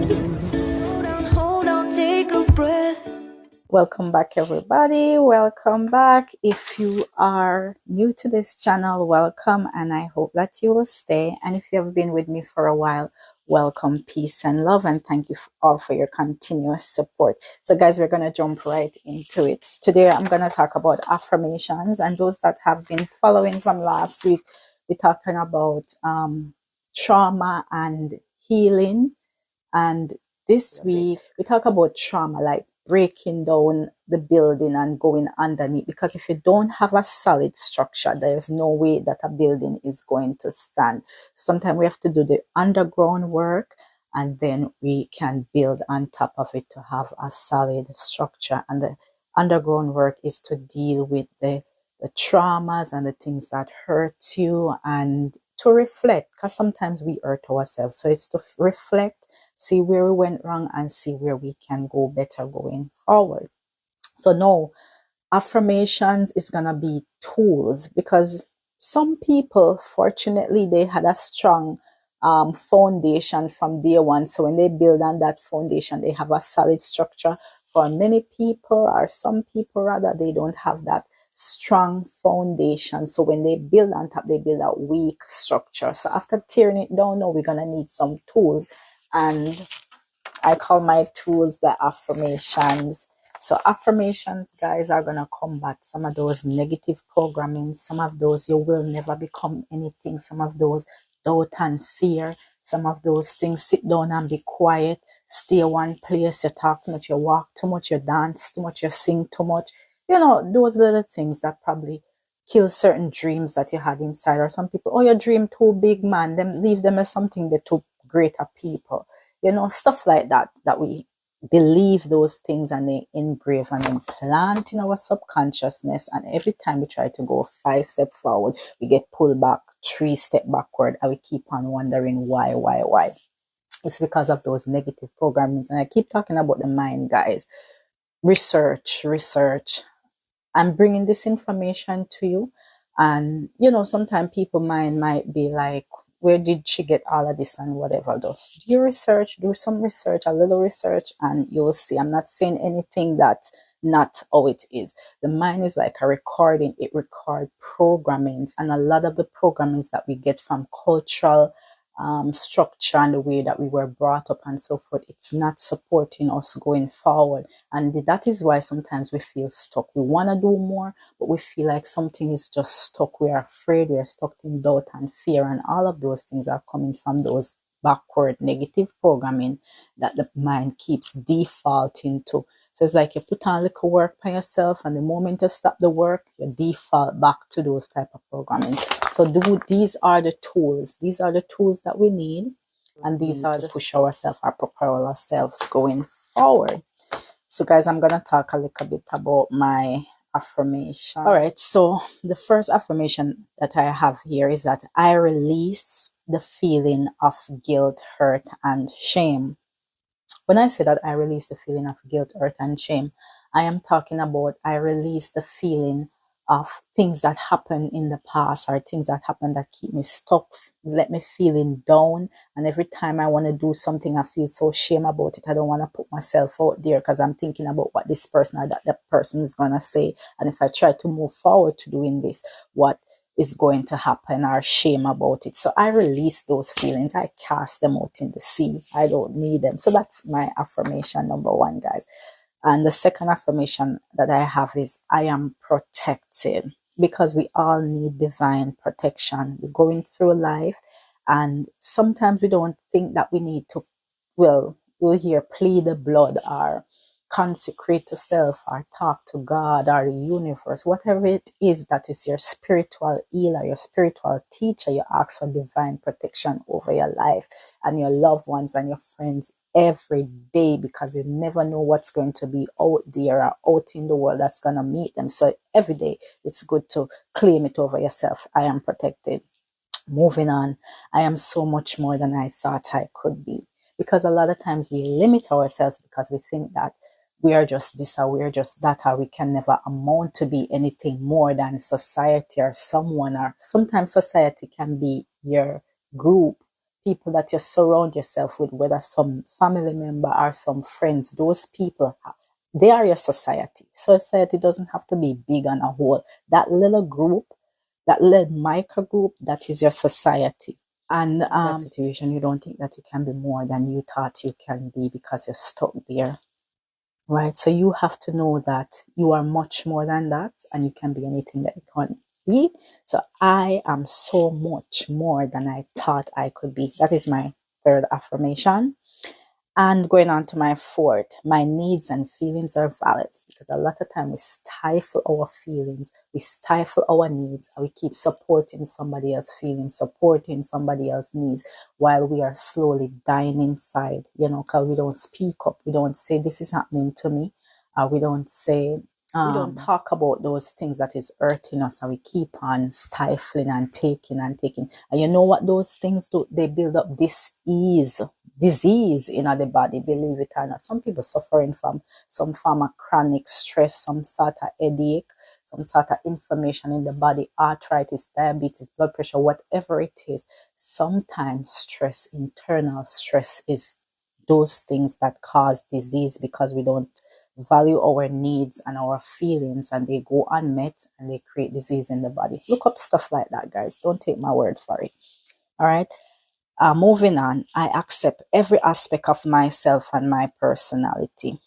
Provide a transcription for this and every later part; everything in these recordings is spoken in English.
Hold on, take a breath. Welcome back, everybody. Welcome back. If you are new to this channel, welcome, and I hope that you will stay. And if you have been with me for a while, welcome, peace and love, and thank you all for your continuous support. So guys, we're going to jump right into it. Today I'm going to talk about affirmations, and those that have been following from last week, we're talking about trauma and healing. And this week, we talk about trauma, like breaking down the building and going underneath. Because if you don't have a solid structure, there's no way that a building is going to stand. Sometimes we have to do the underground work, and then we can build on top of it to have a solid structure. And the underground work is to deal with the traumas and the things that hurt you, and to reflect, because sometimes we hurt ourselves. So it's to reflect, see where we went wrong, and see where we can go better going forward. So now, affirmations is going to be tools, because some people, fortunately, they had a strong foundation from day one. So when they build on that foundation, they have a solid structure. For many people, or some people rather, they don't have that strong foundation. So when they build on top, they build a weak structure. So after tearing it down, now we're going to need some tools. And I call my tools the affirmations. So affirmations, guys, are going to combat some of those negative programming, some of those you will never become anything, some of those doubt and fear, some of those things, sit down and be quiet, stay one place, you talk too much, you walk too much, you dance too much, you sing too much. You know, those little things that probably kill certain dreams that you had inside. Or some people, oh, your dream too big, man, them leave them as something they're too greater people. You know, stuff like that, that we believe those things and they engrave and implant in our subconsciousness. And every time we try to go 5 steps forward, we get pulled back 3 steps backward, and we keep on wondering why. It's because of those negative programmings. And I keep talking about the mind, guys. Research. I'm bringing this information to you. And, you know, sometimes people mind might be like, where did she get all of this and whatever. Just do research, do some research, a little research, and you'll see. I'm not saying anything that's not how it is. The mind is like a recording. It records programmings, and a lot of the programmings that we get from cultural structure and the way that we were brought up and so forth, it's not supporting us going forward. And that is why sometimes we feel stuck. We want to do more, but we feel like something is just stuck. We're afraid, we're stuck in doubt and fear, and all of those things are coming from those backward negative programming that the mind keeps defaulting to. So it's like you put on little work by yourself, and the moment you stop the work, you default back to those type of programming. So these are the tools. These are the tools that we need, and these are the push ourselves or propel ourselves going forward. So guys, I'm going to talk a little bit about my affirmation. All right, so the first affirmation that I have here is that I release the feeling of guilt, hurt, and shame. When I say that I release the feeling of guilt, hurt, and shame, I am talking about I release the feeling of things that happen in the past, or things that happen that keep me stuck, let me feeling down. And every time I want to do something, I feel so shame about it. I don't want to put myself out there because I'm thinking about what this person or that person is going to say. And if I try to move forward to doing this, what is going to happen, or shame about it. So I release those feelings. I cast them out in the sea. I don't need them. So that's my affirmation number 1, guys. And the second affirmation that I have is I am protected, because we all need divine protection. We're going through life, and sometimes we don't think that we need to, we'll hear plead the blood, or consecrate yourself, or talk to God or the universe, whatever it is that is your spiritual healer, your spiritual teacher. You ask for divine protection over your life and your loved ones and your friends every day, because you never know what's going to be out there or out in the world that's going to meet them. So every day it's good to claim it over yourself. I am protected. Moving on, I am so much more than I thought I could be. Because a lot of times we limit ourselves because we think that we are just this or we are just that, or we can never amount to be anything more than society or someone. Or sometimes society can be your group, people that you surround yourself with, whether some family member or some friends, those people, they are your society. Society doesn't have to be big and a whole. That little group, that little micro group, that is your society. And in that situation, you don't think that you can be more than you thought you can be because you're stuck there. Right? So you have to know that you are much more than that and you can be anything that you can be. So I am so much more than I thought I could be. That is my third affirmation. And going on to my fourth, my needs and feelings are valid, because a lot of time we stifle our feelings, we stifle our needs, and we keep supporting somebody else's feelings, supporting somebody else's needs, while we are slowly dying inside, because we don't speak up, we don't say this is happening to me, we don't say, we don't talk about those things that is hurting us, and we keep on stifling and taking and taking. And you know what those things do? They build up disease in the body, believe it or not. Some people suffering from some form of chronic stress, some sort of headache, some sort of inflammation in the body, arthritis, diabetes, blood pressure, whatever it is. Sometimes stress, internal stress, is those things that cause disease, because we don't value our needs and our feelings, and they go unmet and they create disease in the body. Look up stuff like that, guys. Don't take my word for it. All right. Moving on, I accept every aspect of myself and my personality,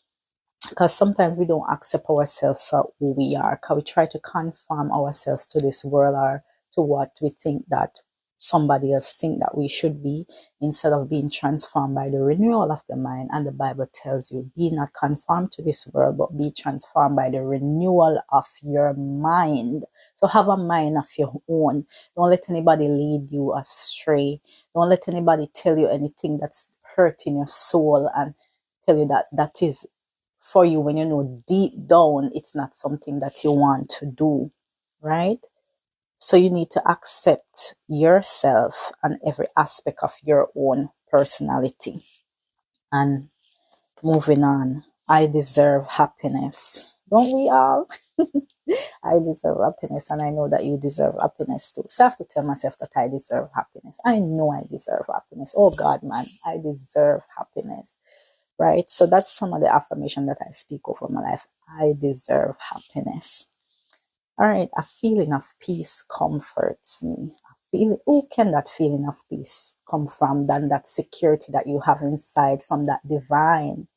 because sometimes we don't accept ourselves for who we are, because we try to conform ourselves to this world or to what we think that somebody else think that we should be, instead of being transformed by the renewal of the mind. And the Bible tells you, be not conformed to this world, but be transformed by the renewal of your mind. So have a mind of your own. Don't let anybody lead you astray. Don't let anybody tell you anything that's hurting your soul and tell you that that is for you, when you know deep down it's not something that you want to do, right? So you need to accept yourself and every aspect of your own personality. And moving on, I deserve happiness. Don't we all? I deserve happiness, and I know that you deserve happiness too. So I have to tell myself that I deserve happiness. I know I deserve happiness. Oh God, man, I deserve happiness. Right? So that's some of the affirmation that I speak over my life. I deserve happiness. All right, a feeling of peace comforts me. Who can that feeling of peace come from than that security that you have inside from that divine,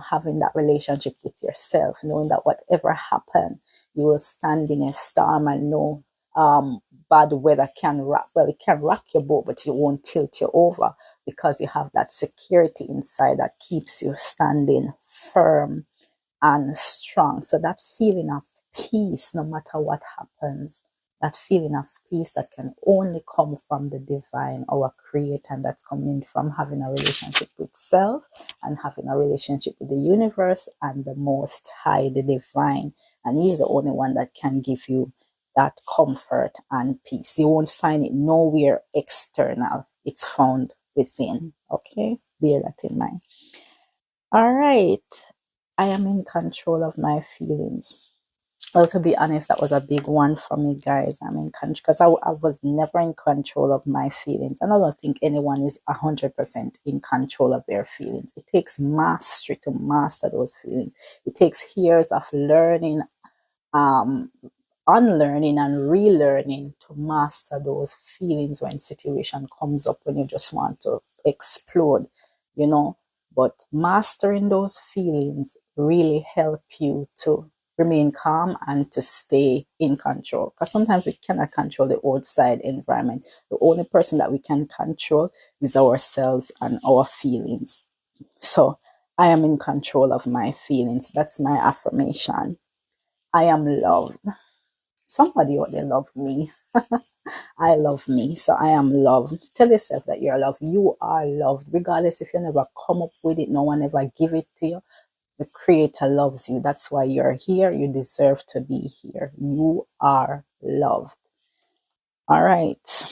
having that relationship with yourself, knowing that whatever happened, you will stand in your storm and know bad weather can it can rock your boat, but it won't tilt you over, because you have that security inside that keeps you standing firm and strong. So that feeling of peace, no matter what happens, that feeling of peace that can only come from the divine, our creator, and that's coming from having a relationship with self and having a relationship with the universe and the most high, the divine. And he's the only one that can give you that comfort and peace. You won't find it nowhere external. It's found within. Okay? Bear that in mind. All right. I am in control of my feelings. Well, to be honest, that was a big one for me, guys. I'm in control, because I was never in control of my feelings. And I don't think anyone is 100% in control of their feelings. It takes mastery to master those feelings. It takes years of learning, unlearning and relearning to master those feelings when situation comes up, when you just want to explode, But mastering those feelings really help you to remain calm and to stay in control. Because sometimes we cannot control the outside environment. The only person that we can control is ourselves and our feelings. So I am in control of my feelings. That's my affirmation. I am loved. Somebody out there love me. I love me. So I am loved. Tell yourself that you're loved. You are loved. Regardless if you never come up with it, no one ever give it to you. The creator loves you. That's why you're here. You deserve to be here. You are loved. All right.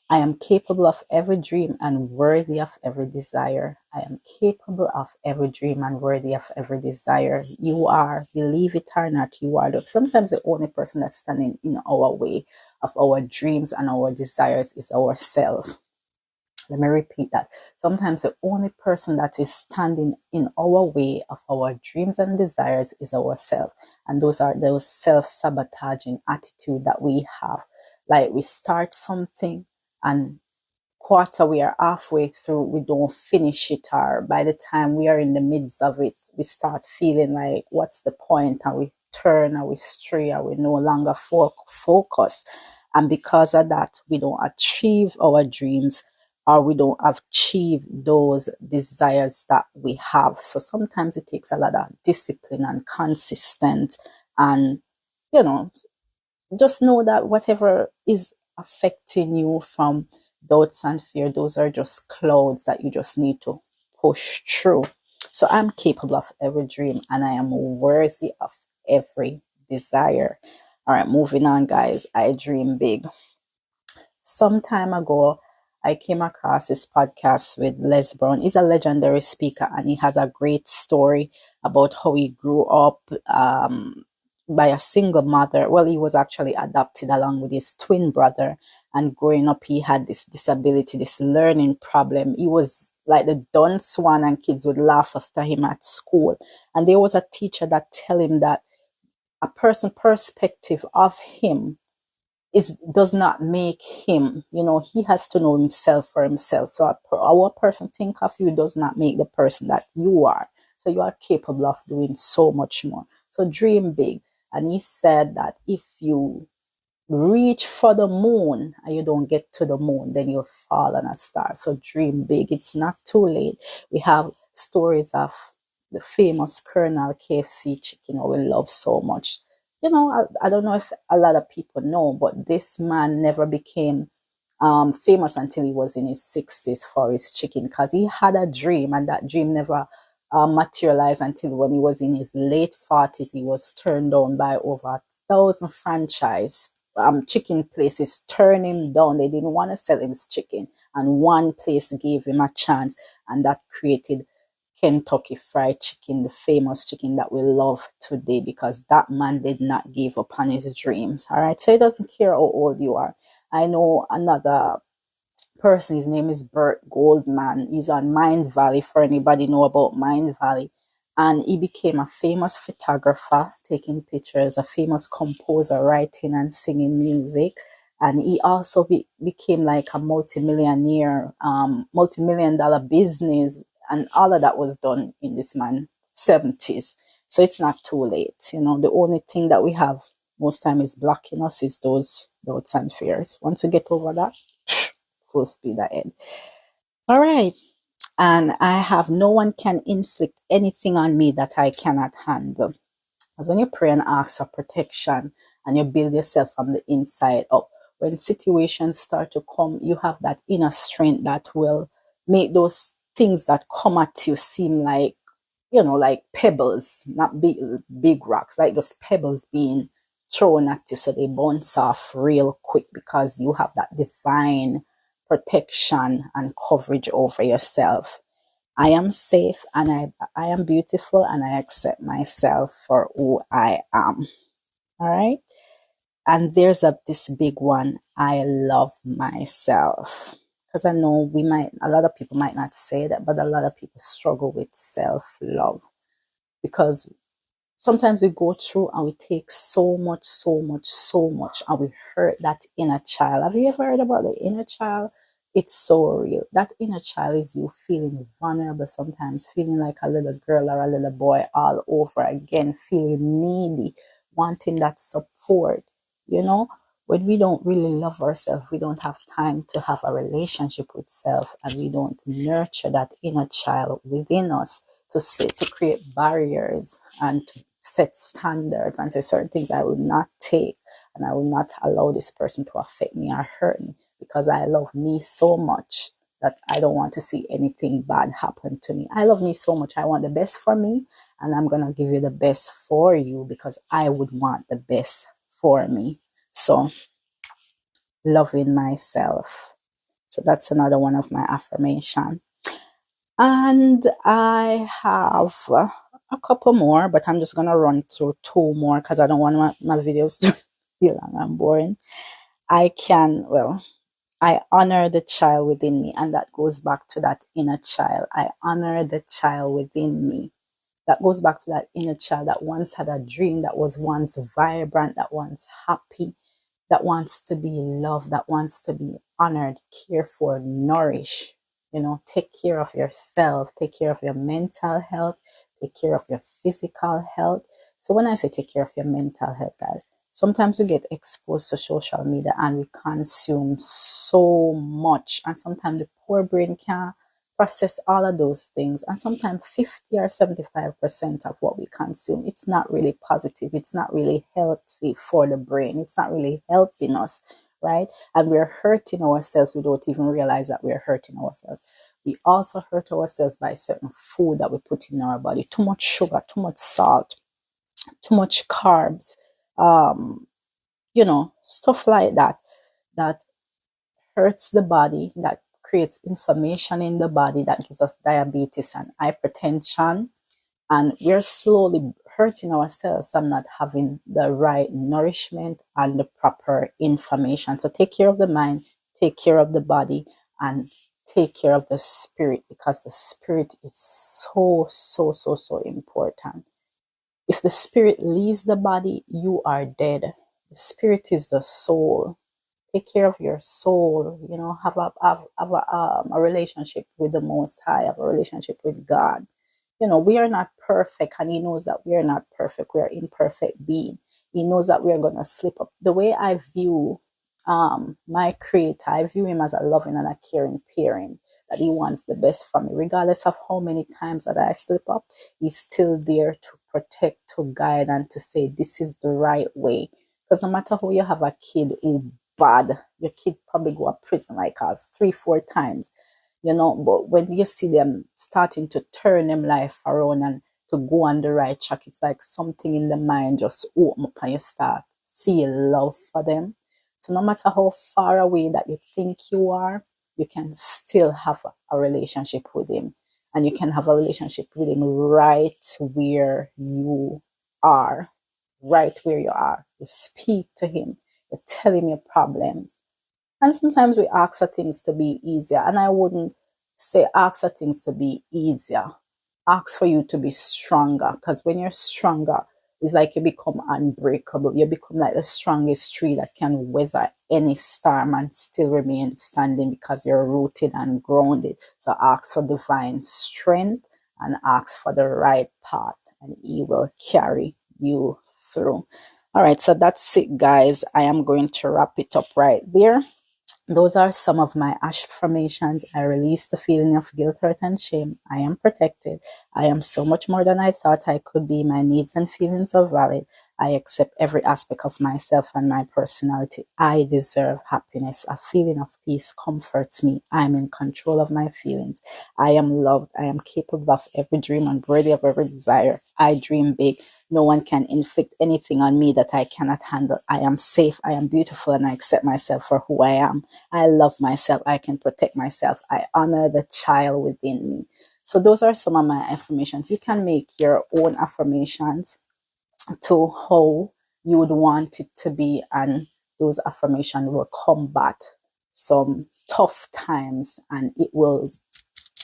I am capable of every dream and worthy of every desire. I am capable of every dream and worthy of every desire. You are, believe it or not, you are. Sometimes the only person that's standing in our way of our dreams and our desires is ourselves. Let me repeat that. Sometimes the only person that is standing in our way of our dreams and desires is ourselves. And those are those self-sabotaging attitude that we have. Like we start something and quarter we are halfway through, we don't finish it, or by the time we are in the midst of it, we start feeling like what's the point, and we turn or we stray or we no longer focus. And because of that, we don't achieve our dreams, or we don't achieve those desires that we have. So sometimes it takes a lot of discipline and consistent, and you know just know that whatever is affecting you from doubts and fear, those are just clouds that you just need to push through. So I'm capable of every dream and I am worthy of every desire. All right, moving on, guys. I dream big. Some time ago, I came across this podcast with Les Brown. He's a legendary speaker and he has a great story about how he grew up by a single mother. Well, he was actually adopted along with his twin brother. And growing up, he had this disability, this learning problem. He was like the dunce one, and kids would laugh after him at school. And there was a teacher that tell him that a person perspective of him is does not make him. He has to know himself for himself. So our person think of you does not make the person that you are. So you are capable of doing so much more. So dream big. And he said that if you reach for the moon and you don't get to the moon, then you'll fall on a star. So dream big. It's not too late. We have stories of the famous Colonel KFC chicken we love so much. I don't know if a lot of people know, but this man never became famous until he was in his 60s for his chicken, because he had a dream and that dream never materialized until when he was in his late 40s. He was turned down by over 1,000 franchise chicken places, turned him down. They didn't want to sell him his chicken, and one place gave him a chance, and that created Kentucky Fried Chicken, the famous chicken that we love today, because that man did not give up on his dreams. All right, so it doesn't care how old you are. I know another person, his name is Bert Goldman. He's on Mind Valley, for anybody know about Mind Valley. And he became a famous photographer, taking pictures, a famous composer, writing and singing music. And he also became like a multimillionaire, multi-million dollar business. And all of that was done in this man's 70s. So it's not too late. The only thing that we have most time is blocking us is those doubts and fears. Once you get over that, full speed ahead. All right. And I have no one can inflict anything on me that I cannot handle. Because when you pray and ask for protection and you build yourself from the inside up, when situations start to come, you have that inner strength that will make those things that come at you seem like, like pebbles, not big rocks, like those pebbles being thrown at you, so they bounce off real quick, because you have that divine protection and coverage over yourself. I am safe and I am beautiful and I accept myself for who I am. All right. And there's this big one. I love myself. Because I know a lot of people might not say that, but a lot of people struggle with self-love, because sometimes we go through and we take so much, and we hurt that inner child. Have you ever heard about the inner child? It's so real. That inner child is you feeling vulnerable sometimes, feeling like a little girl or a little boy all over again, feeling needy, wanting that support. When we don't really love ourselves, we don't have time to have a relationship with self, and we don't nurture that inner child within us to create barriers and to set standards and say certain things I will not take, and I will not allow this person to affect me or hurt me, because I love me so much that I don't want to see anything bad happen to me. I love me so much. I want the best for me, and I'm going to give you the best for you because I would want the best for me. So loving myself. So that's another one of my affirmations. And I have a couple more, but I'm just going to run through two more because I don't want my videos to feel long and boring. I honor the child within me. And that goes back to that inner child. I honor the child within me. That goes back to that inner child that once had a dream, that was once vibrant, that once happy, that wants to be loved, that wants to be honored, cared for, nourished. Take care of yourself, take care of your mental health, take care of your physical health. So when I say take care of your mental health, guys, sometimes we get exposed to social media and we consume so much, and sometimes the poor brain can't process all of those things, and sometimes 50 or 75% of what we consume, it's not really positive, it's not really healthy for the brain, it's not really helping us, right? And we're hurting ourselves. We don't even realize that we're hurting ourselves. We also hurt ourselves by certain food that we put in our body. Too much sugar, too much salt, too much carbs, stuff like that, that hurts the body, that creates inflammation in the body, that gives us diabetes and hypertension. And we're slowly hurting ourselves from not having the right nourishment and the proper information. So take care of the mind, take care of the body, and take care of the spirit, because the spirit is so, so, so, so important. If the spirit leaves the body, you are dead. The spirit is the soul. Take care of your soul. Have a relationship with the Most High. Have a relationship with God. We are not perfect, and He knows that we are not perfect. We are imperfect being. He knows that we are going to slip up. The way I view my Creator, I view Him as a loving and a caring parent, that He wants the best for me. Regardless of how many times that I slip up, He's still there to protect, to guide, and to say, this is the right way. Because no matter how you have a kid who bad, your kid probably go to prison like 3-4 times, but when you see them starting to turn them life around and to go on the right track, it's like something in the mind just open up and you start feel love for them. So no matter how far away that you think you are, you can still have a relationship with Him, and you can have a relationship with Him right where you are. Right where you are. You speak to Him, you tell Him your problems. And sometimes we ask for things to be easier. And I wouldn't say ask for things to be easier. Ask for you to be stronger. Because when you're stronger, it's like you become unbreakable. You become like the strongest tree that can weather any storm and still remain standing, because you're rooted and grounded. So ask for divine strength and ask for the right path, and He will carry you through. All right, so that's it, guys. I am going to wrap it up right there. Those are some of my affirmations. I release the feeling of guilt, hurt, and shame. I am protected. I am so much more than I thought I could be. My needs and feelings are valid. I accept every aspect of myself and my personality. I deserve happiness. A feeling of peace comforts me. I am in control of my feelings. I am loved. I am capable of every dream and worthy of every desire. I dream big. No one can inflict anything on me that I cannot handle. I am safe. I am beautiful, and I accept myself for who I am. I love myself. I can protect myself. I honor the child within me. So those are some of my affirmations. You can make your own affirmations to how you would want it to be, and those affirmations will combat some tough times, and it will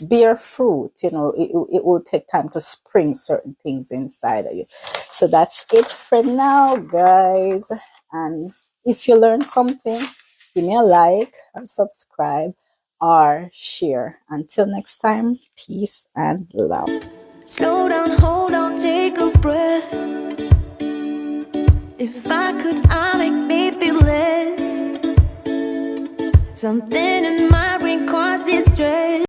bear fruit. It will take time to spring certain things inside of you. So that's it for now, guys. And if you learned something, give me a like or subscribe or share. Until next time, peace and love. Slow down, hold on, take a breath. If I could, I'd make me feel less. Something in my brain causes stress.